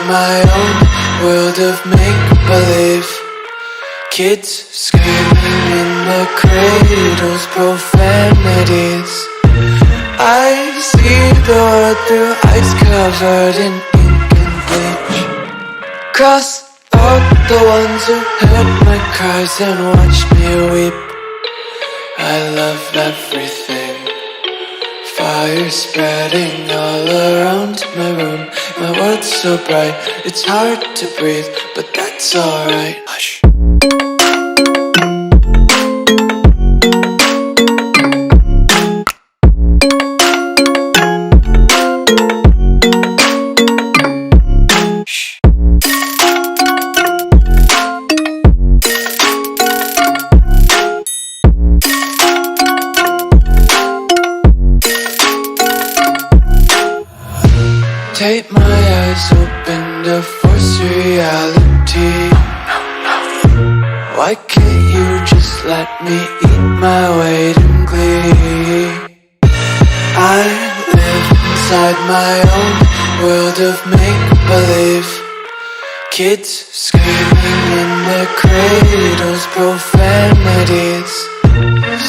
my own world of make-believe. Kids screaming in the cradles, profanities. I see the world through ice covered in ink and bleach. Cross out the ones who heard my cries and watched me weep. I love everything. Fire spreading all around my room. My world's so bright, it's hard to breathe, but that's alright. Hush. Tape my eyes open to force reality. Why can't you just let me eat my weight in glee? I live inside my own world of make-believe. Kids screaming in their cradles, profanities.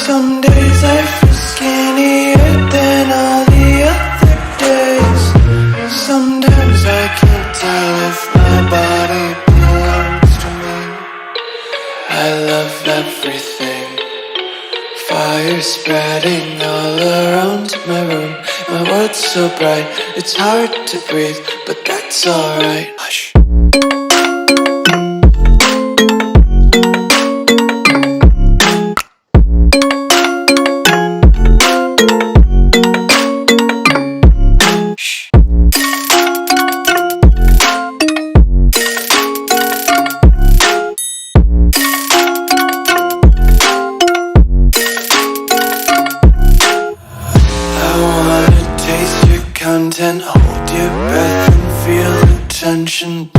Some days I feel skinnier than all the other days. Sometimes I can't tell if my body belongs to me. I love everything. Fire spreading all around my room. My world's so bright, it's hard to breathe, but that's alright. Hush. Content, hold your breath and feel the tension.